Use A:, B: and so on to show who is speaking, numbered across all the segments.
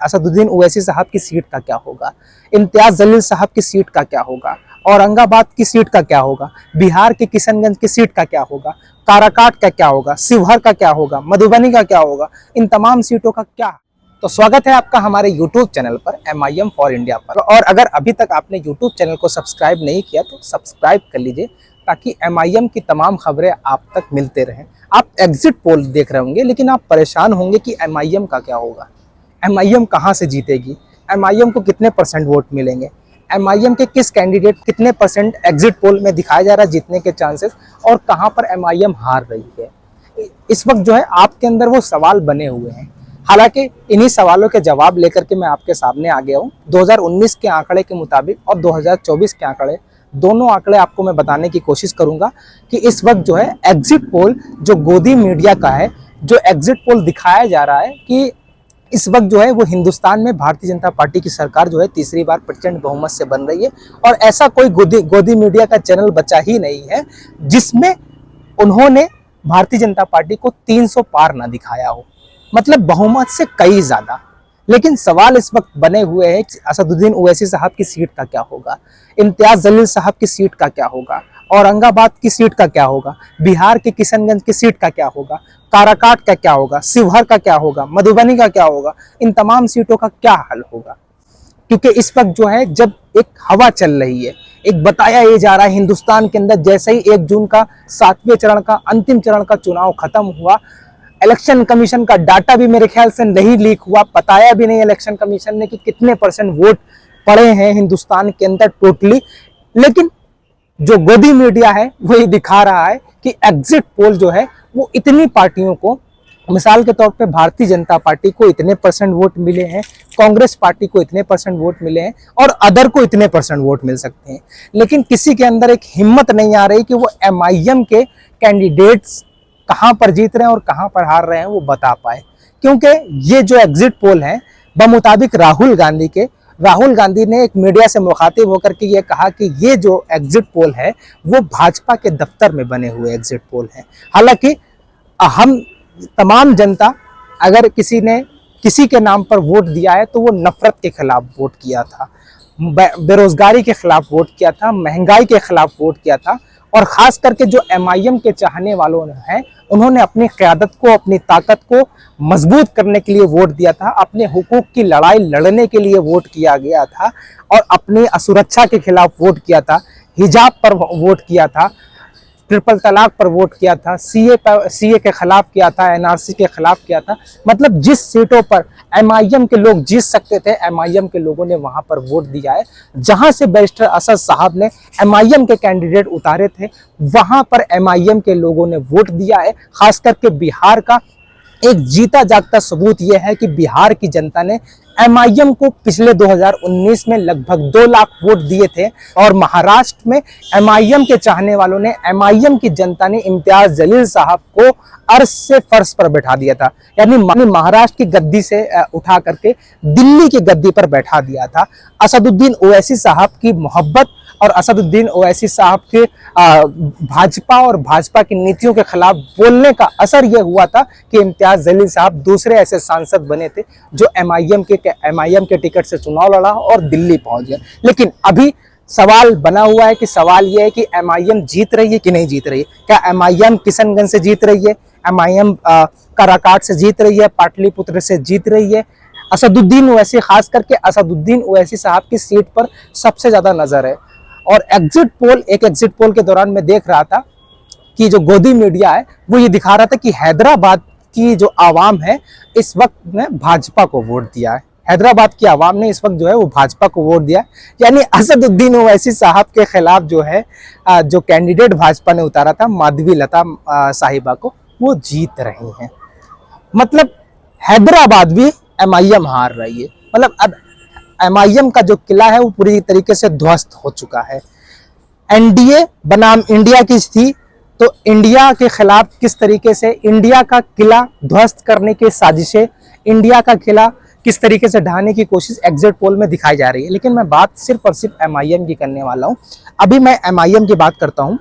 A: असदुद्दीन ओवैसी साहब की सीट का क्या होगा, इम्तियाज जलील साहब की सीट का क्या होगा, औरंगाबाद की सीट का क्या होगा, बिहार के किशनगंज की सीट का क्या होगा, काराकाट का क्या होगा, शिवहर का क्या होगा, मधुबनी का क्या होगा, इन तमाम सीटों का क्या। तो स्वागत है आपका हमारे YouTube चैनल पर MIM फॉर इंडिया पर। और अगर अभी तक आपने YouTube चैनल को सब्सक्राइब नहीं किया तो सब्सक्राइब कर लीजिए ताकि MIM की तमाम खबरें आप तक मिलते रहें। आप एग्जिट पोल देख रहे होंगे लेकिन आप परेशान होंगे कि MIM का क्या होगा, MIM कहाँ से जीतेगी, MIM को कितने % वोट मिलेंगे, MIM के किस कैंडिडेट कितने % एग्जिट पोल में दिखाया जा रहा है जीतने के चांसेस, और कहाँ पर MIM हार रही है। इस वक्त जो है आपके अंदर वो सवाल बने हुए हैं। हालांकि इन्हीं सवालों के जवाब लेकर के मैं आपके सामने आ गया हूँ। 2019 के आंकड़े के मुताबिक और 2024 के आंकड़े, दोनों आंकड़े आपको मैं बताने की कोशिश करूंगा कि इस वक्त जो है एग्जिट पोल जो गोदी मीडिया का है, जो एग्जिट पोल दिखाया जा रहा है कि इस वक्त जो है वो हिंदुस्तान में भारतीय जनता पार्टी की सरकार जो है तीसरी बार प्रचंड बहुमत से बन रही है। और ऐसा कोई गोदी मीडिया का चैनल बचा ही नहीं है जिसमें उन्होंने भारतीय जनता पार्टी को 300 पार ना दिखाया हो, मतलब बहुमत से कई ज्यादा। लेकिन सवाल इस वक्त बने हुए हैं कि असदुद्दीन ओवैसी साहब की सीट का क्या होगा, इम्तियाज जलील साहब की सीट का क्या होगा, औरंगाबाद की सीट का क्या होगा, बिहार के किशनगंज की सीट का क्या होगा, काराकाट का क्या होगा, शिवहर का क्या होगा, मधुबनी का क्या होगा, इन तमाम सीटों का क्या हल होगा। क्योंकि इस वक्त जो है जब एक हवा चल रही है, एक बताया ये जा रहा है हिंदुस्तान के अंदर जैसे ही 1 जून का 7वें चरण का अंतिम चरण का चुनाव खत्म हुआ, इलेक्शन कमीशन का डाटा भी मेरे ख्याल से नहीं लीक हुआ, बताया भी नहीं इलेक्शन कमीशन ने कि कितने % वोट पड़े हैं हिंदुस्तान के अंदर टोटली। लेकिन जो गोदी मीडिया है वो ये दिखा रहा है कि एग्जिट पोल जो है वो इतनी पार्टियों को, मिसाल के तौर पे भारतीय जनता पार्टी को इतने % वोट मिले हैं, कांग्रेस पार्टी को इतने % वोट मिले हैं और अदर को इतने % वोट मिल सकते हैं। लेकिन किसी के अंदर एक हिम्मत नहीं आ रही कि वो MIM के कैंडिडेट्स कहां पर जीत रहे हैं और कहां पर हार रहे हैं वो बता पाए। क्योंकि ये जो एग्जिट पोल है बमुताबिक राहुल गांधी ने एक मीडिया से मुखातिब होकर के ये कहा कि ये जो एग्जिट पोल है वो भाजपा के दफ्तर में बने हुए एग्जिट पोल हैं। हालांकि हम तमाम जनता, अगर किसी ने किसी के नाम पर वोट दिया है तो वो नफरत के खिलाफ वोट किया था, बेरोजगारी के खिलाफ वोट किया था, महंगाई के खिलाफ वोट किया था। और खास करके जो MIM के चाहने वालों हैं उन्होंने अपनी क़यादत को, अपनी ताकत को मजबूत करने के लिए वोट दिया था, अपने हुकूक की लड़ाई लड़ने के लिए वोट किया गया था और अपनी असुरक्षा के खिलाफ वोट किया था, हिजाब पर वोट किया था, ट्रिपल तलाक पर वोट किया था, CA के खिलाफ किया था, NRC के खिलाफ किया था। मतलब जिस सीटों पर MIM के लोग जीत सकते थे MIM के लोगों ने वहां पर वोट दिया है। जहां से बैरिस्टर असद साहब ने MIM के कैंडिडेट उतारे थे वहां पर MIM के लोगों ने वोट दिया है। खास करके बिहार का एक जीता जागता सबूत यह है कि बिहार की जनता ने MIM को पिछले 2019 में लगभग 2 लाख वोट दिए थे और महाराष्ट्र में MIM के चाहने वालों ने, MIM की जनता ने इम्तियाज जलील साहब को अर्श से फर्श पर बैठा दिया था, यानी महाराष्ट्र की गद्दी से उठा करके दिल्ली की गद्दी पर बैठा दिया था। असदुद्दीन ओवैसी साहब की मोहब्बत और असदुद्दीन ओवैसी साहब के भाजपा और भाजपा की नीतियों के खिलाफ बोलने का असर यह हुआ था कि इम्तियाज जलील साहब दूसरे ऐसे सांसद बने थे जो MIM के टिकट से चुनाव लड़ा और दिल्ली पहुंच गया। लेकिन अभी सवाल बना हुआ है कि सवाल यह है कि MIM जीत रही है कि नहीं जीत रही है। क्या MIM किशनगंज से जीत रही है, MIM काराकाट से जीत रही है, पाटलिपुत्र से जीत रही है। असदुद्दीन ओवैसी, खास करके असदुद्दीन ओवैसी साहब की सीट पर सबसे ज्यादा नजर है। और एक एग्जिट पोल के दौरान मैं देख रहा था कि जो गोदी मीडिया है वो ये दिखा रहा था कि हैदराबाद की जो आवाम है इस वक्त ने भाजपा को वोट दिया है। हैदराबाद की आवाम ने इस वक्त जो है वो भाजपा को वोट दिया है। यानी असदुद्दीन ओवैसी साहब के खिलाफ जो है जो कैंडिडेट भाजपा ने उतारा था माधवीलता साहिबा को, वो जीत रही हैं। मतलब हैदराबाद भी MIM हार रही है। मतलब अब MIM का जो किला है वो पूरी तरीके से ध्वस्त हो चुका है। NDA बनाम इंडिया की थी, तो इंडिया के खिलाफ किस तरीके से इंडिया का किला ध्वस्त करने की साजिशें, इंडिया का किला किस तरीके से ढहाने की कोशिश एग्जिट पोल में दिखाई जा रही है। लेकिन मैं बात सिर्फ और सिर्फ MIM की करने वाला हूं। अभी मैं MIM की बात करता हूं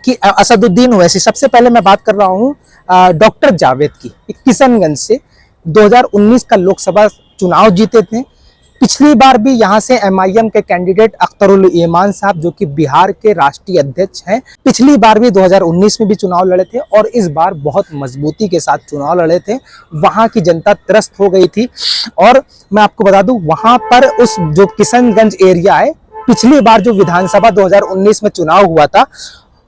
A: कि असदुद्दीन ओवैसी, सबसे पहले मैं बात कर रहा हूं डॉक्टर जावेद की, किशनगंज से 2019 का लोकसभा चुनाव जीते थे। पिछली बार भी यहाँ से एमआईएम के कैंडिडेट अख्तरुल ईमान साहब, जो कि बिहार के राष्ट्रीय अध्यक्ष हैं, पिछली बार भी 2019 में भी चुनाव लड़े थे और इस बार बहुत मजबूती के साथ चुनाव लड़े थे। वहाँ की जनता त्रस्त हो गई थी। और मैं आपको बता दूं, वहाँ पर उस जो किशनगंज एरिया है, पिछली बार जो विधानसभा 2019 में चुनाव हुआ था,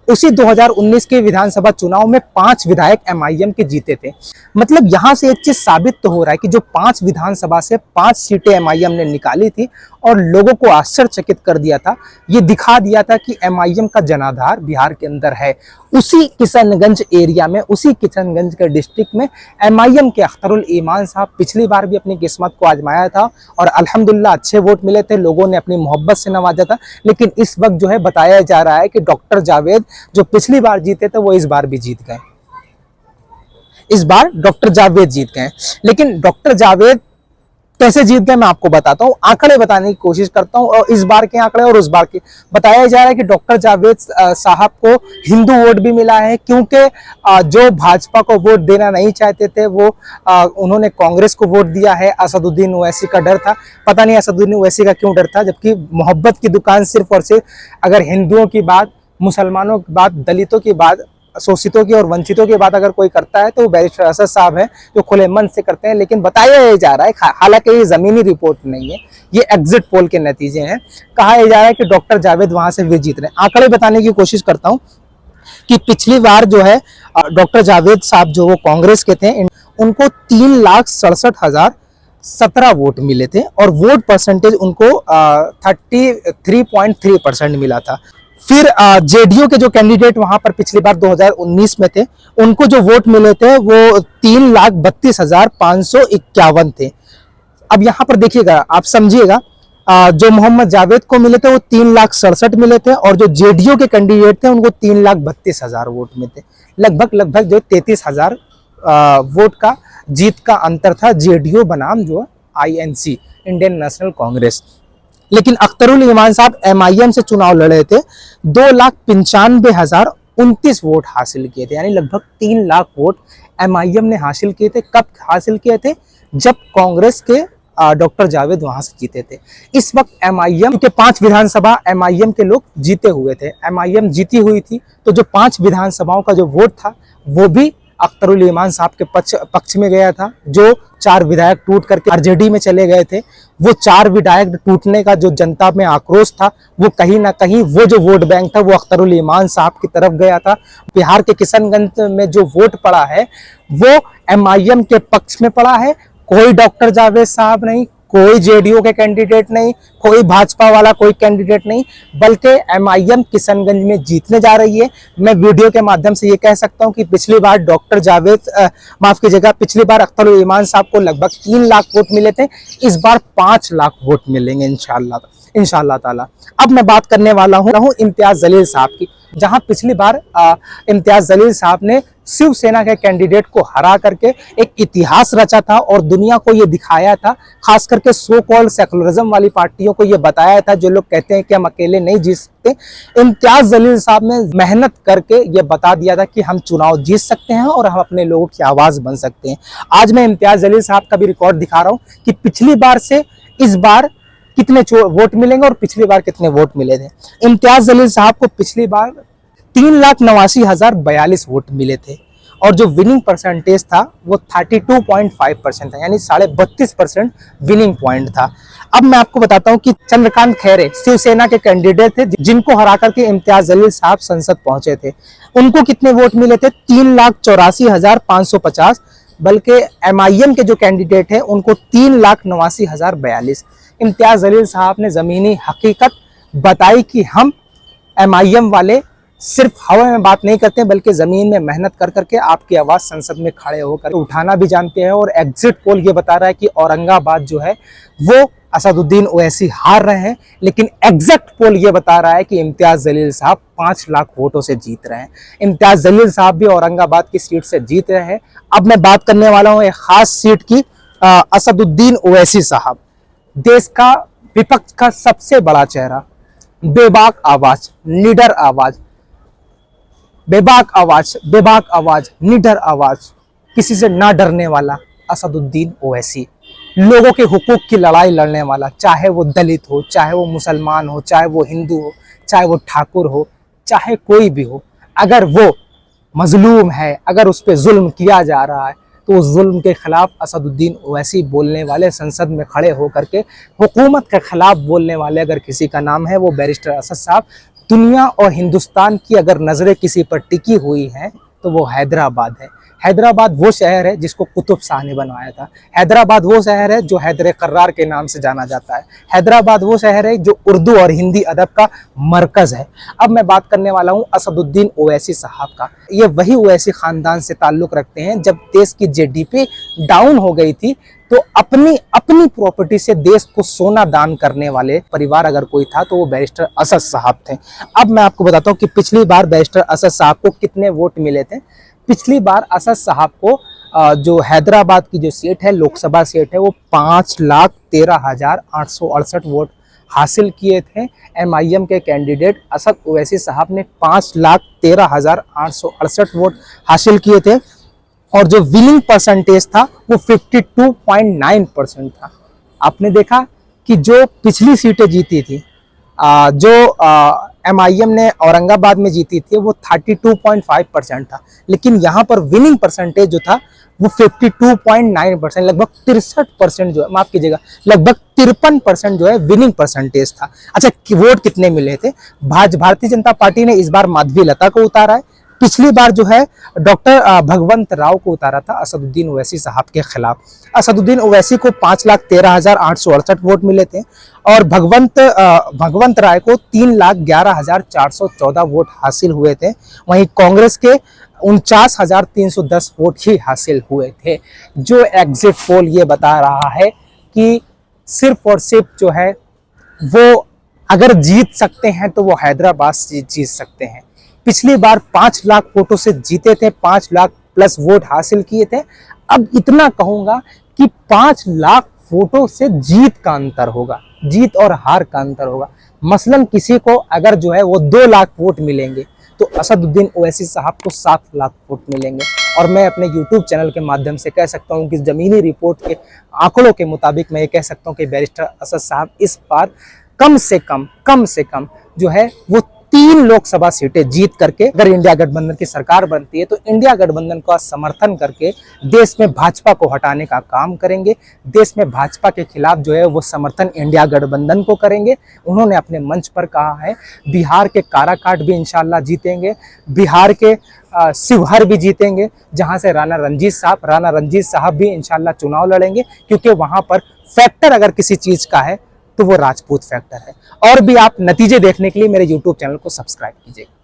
A: उसी 2019 के विधानसभा चुनाव में 5 विधायक एमआईएम के जीते थे। मतलब यहां से एक चीज साबित तो हो रहा है कि जो 5 विधानसभा से 5 सीटें एमआईएम ने निकाली थी और लोगों को आश्चर्यचकित कर दिया था। ये दिखा दिया था कि एमआईएम का जनाधार बिहार के अंदर है। उसी किशनगंज एरिया में, उसी किशनगंज के डिस्ट्रिक्ट में एमआईएम के अख्तरुल ईमान साहब पिछली बार भी अपनी किस्मत को आजमाया था और अल्हम्दुलिल्लाह अच्छे वोट मिले थे, लोगों ने अपनी मोहब्बत से नवाजा था। लेकिन इस वक्त जो है बताया जा रहा है कि डॉक्टर जावेद जो पिछली बार जीते थे वो इस बार भी जीत गए। इस बार डॉक्टर जावेद जीत गए। लेकिन डॉक्टर जावेद कैसे जीत गए मैं आपको बताता हूँ, आंकड़े बताने की कोशिश करता हूँ, और इस बार के आंकड़े और उस बार के। बताया जा रहा है कि डॉक्टर जावेद साहब को हिंदू वोट भी मिला है, क्योंकि जो भाजपा को वोट देना नहीं चाहते थे वो उन्होंने कांग्रेस को वोट दिया है। असदुद्दीन ओवैसी का डर था, पता नहीं असदुद्दीन ओवैसी का क्यों डर था, जबकि मोहब्बत की दुकान सिर्फ और सिर्फ अगर हिंदुओं की बात, मुसलमानों की बात, दलितों की बात, शोषितों की और वंचितों की बात अगर कोई करता है तो वो बैरिस्टर असद साहब हैं, जो खुले मन से करते हैं। लेकिन बताया जा रहा है, हालांकि ये जमीनी रिपोर्ट नहीं है, ये एग्जिट पोल के नतीजे हैं, कहा जा रहा है कि डॉक्टर जावेद वहां से भी जीत रहे हैं। आंकड़े बताने की कोशिश करता हूं कि पिछली बार जो है डॉक्टर जावेद साहब जो वो कांग्रेस के थे, उनको 3,67,017 वोट मिले थे और वोट परसेंटेज उनको 33.3% मिला था। फिर जेडीयू के जो कैंडिडेट वहां पर पिछली बार 2019 में थे, उनको जो वोट मिले थे वो 3,32,551 थे। अब यहाँ पर देखिएगा, आप समझिएगा, जो मोहम्मद जावेद को मिले थे वो 3,67,000 मिले थे और जो जेडीयू के कैंडिडेट थे उनको 3,32,000 वोट में थे। लगभग जो 33,000 वोट का जीत का अंतर था जेडीयू बनाम जो आईएनसी, इंडियन नेशनल कांग्रेस। लेकिन अख्तरुल ईमान साहब एमआईएम से चुनाव लड़े थे, 2,95,029 वोट हासिल किए थे, यानी लगभग 3 लाख वोट एमआईएम ने हासिल किए थे। कब हासिल किए थे? जब कांग्रेस के डॉक्टर जावेद वहां से जीते थे। इस वक्त एमआईएम के 5 विधानसभा एमआईएम के लोग जीते हुए थे, एमआईएम जीती हुई थी, तो जो 5 विधानसभाओं का जो वोट था वो भी अख्तरुल ईमान साहब के पक्ष में गया था। जो 4 विधायक टूट करके आरजेडी में चले गए थे, वो 4 विधायक टूटने का जो जनता में आक्रोश था, वो कहीं ना कहीं वो जो वोट बैंक था वो अख्तरुल ईमान साहब की तरफ गया था। बिहार के किशनगंज में जो वोट पड़ा है वो एमआईएम के पक्ष में पड़ा है। कोई डॉक्टर जावेद साहब नहीं, कोई जेडीयू के कैंडिडेट नहीं, कोई भाजपा वाला कोई कैंडिडेट नहीं, बल्कि एमआईएम किशनगंज में जीतने जा रही है। मैं वीडियो के माध्यम से ये कह सकता हूं कि पिछली बार डॉक्टर जावेद माफ कीजिएगा, पिछली बार अख्तरुल ईमान साहब को लगभग 3 लाख वोट मिले थे, इस बार 5 लाख वोट मिलेंगे इंशाअल्लाह ताला। अब मैं बात करने वाला हूं इम्तियाज जलील साहब की, जहां पिछली बार इम्तियाज जलील साहब ने शिवसेना के कैंडिडेट को हरा करके एक इतिहास रचा था और दुनिया को ये दिखाया था, खास करके सो कॉल्ड सेकुलरिज्म वाली पार्टियों को ये बताया था, जो लोग कहते हैं कि हम अकेले नहीं जीत सकते। इम्तियाज जलील साहब ने मेहनत करके ये बता दिया था कि हम चुनाव जीत सकते हैं और हम अपने लोगों की आवाज बन सकते हैं। आज मैं इम्तियाज जलील साहब का भी रिकॉर्ड दिखा रहा हूँ कि पिछली बार से इस बार कितने वोट मिलेंगे और पिछली बार कितने वोट मिले थे। इम्तियाज जलील साहब को पिछली बार 3,89,042 वोट मिले थे और जो विनिंग परसेंटेज था वो 32.5% था, यानी 32.5% विनिंग पॉइंट था। अब मैं आपको बताता हूं कि चंद्रकांत खैरे शिवसेना के कैंडिडेट थे, जिनको हरा करके इम्तियाज जलील साहब संसद पहुंचे थे। उनको कितने वोट मिले थे? 3,84,550, बल्कि एमआईएम के जो कैंडिडेट है उनको 3,89,042। इम्तियाज जलील साहब ने जमीनी हकीकत बताई कि हम एमआईएम वाले सिर्फ हवा में बात नहीं करते बल्कि जमीन में मेहनत कर करके आपकी आवाज संसद में खड़े होकर उठाना भी जानते हैं। और एग्जिट पोल ये बता रहा है कि औरंगाबाद जो है वो असदुद्दीन ओवैसी हार रहे हैं, लेकिन एग्जैक्ट पोल ये बता रहा है कि इम्तियाज जलील साहब 5 लाख वोटों से जीत रहे हैं। इम्तियाज जलील साहब भी औरंगाबाद की सीट से जीत रहे हैं। अब मैं बात करने वाला हूँ एक खास सीट की, असदुद्दीन ओवैसी साहब, देश का विपक्ष का सबसे बड़ा चेहरा, बेबाक आवाज, निडर आवाज, बेबाक आवाज, निडर आवाज, किसी से ना डरने वाला असदुद्दीन ओवैसी। लोगों के हुकूक की लड़ाई लड़ने वाला, चाहे वो दलित हो, चाहे वो मुसलमान हो, चाहे वो हिंदू हो, चाहे वो ठाकुर हो, चाहे कोई भी हो, अगर वो मजलूम है, अगर उस पर जुल्म किया जा रहा है, तो उस जुल्म के खिलाफ असदुद्दीन ओवैसी बोलने वाले, संसद में खड़े होकर के हुकूमत के खिलाफ बोलने वाले अगर किसी का नाम है वो बैरिस्टर असद साहब। दुनिया और हिंदुस्तान की अगर नज़रें किसी पर टिकी हुई हैं तो वो हैदराबाद है। हैदराबाद वो शहर है जिसको कुतुब शाह ने बनवाया था। हैदराबाद वो शहर है जो हैदर कर्रार के नाम से जाना जाता है। हैदराबाद वो शहर है जो उर्दू और हिंदी अदब का मरकज़ है। अब मैं बात करने वाला हूँ असदुद्दीन ओवैसी साहब का। ये वही ओवैसी ख़ानदान से ताल्लुक़ रखते हैं जब देश की जीडीपी डाउन हो गई थी तो अपनी अपनी प्रॉपर्टी से देश को सोना दान करने वाले परिवार अगर कोई था तो वो बैरिस्टर असद साहब थे। अब मैं आपको बताता हूँ कि पिछली बार बैरिस्टर असद साहब को कितने वोट मिले थे। पिछली बार असद साहब को जो हैदराबाद की जो सीट है, लोकसभा सीट है, वो 5,13,868 वोट हासिल किए थे। MIM के कैंडिडेट असद ओवैसी साहब ने 5,13,868 वोट हासिल किए थे और जो विनिंग परसेंटेज था वो 52.9% था। आपने देखा कि जो पिछली सीटें जीती थी, जो MIM ने औरंगाबाद में जीती थी वो 32.5% था, लेकिन यहाँ पर विनिंग परसेंटेज जो था वो 52.9%, लगभग 63% जो है, माफ कीजिएगा, लगभग 53% जो है विनिंग परसेंटेज था। अच्छा, वोट कितने मिले थे? भारतीय जनता पार्टी ने इस बार माधवी लता को उतारा है। पिछली बार जो है डॉक्टर भगवंत राव को उतारा था असदुद्दीन ओवैसी साहब के खिलाफ। असदुद्दीन ओवैसी को 5,13,868 वोट मिले थे और भगवंत राय को 3,11,414 वोट हासिल हुए थे। वहीं कांग्रेस के 49,310 वोट ही हासिल हुए थे। जो एग्जिट पोल ये बता रहा है कि सिर्फ और सिर्फ जो है वो अगर जीत सकते हैं तो वो हैदराबाद से जीत सकते हैं। पिछली बार 5 लाख वोटों से जीते थे, 5 लाख प्लस वोट हासिल किए थे। अब इतना कहूंगा कि 5 लाख वोटों से जीत का अंतर होगा, जीत और हार का अंतर होगा। मसलन किसी को अगर जो है वो 2 लाख वोट मिलेंगे तो असदुद्दीन ओवैसी साहब को 7 लाख वोट मिलेंगे। और मैं अपने YouTube चैनल के माध्यम से कह सकता हूं कि जमीनी रिपोर्ट के आंकड़ों के मुताबिक मैं ये कह सकता हूं कि बैरिस्टर असद साहब इस बार कम से कम जो है वो 3 लोकसभा सीटें जीत करके अगर इंडिया गठबंधन की सरकार बनती है तो इंडिया गठबंधन का समर्थन करके देश में भाजपा को हटाने का काम करेंगे। देश में भाजपा के खिलाफ जो है वो समर्थन इंडिया गठबंधन को करेंगे। उन्होंने अपने मंच पर कहा है बिहार के काराकाट भी इंशाल्लाह जीतेंगे, बिहार के शिवहर भी जीतेंगे, जहां से राणा रंजीत साहब भी इंशाल्लाह चुनाव लड़ेंगे, क्योंकि वहां पर फैक्टर अगर किसी चीज का है तो वो राजपूत फैक्टर है। और भी आप नतीजे देखने के लिए मेरे YouTube चैनल को सब्सक्राइब कीजिए।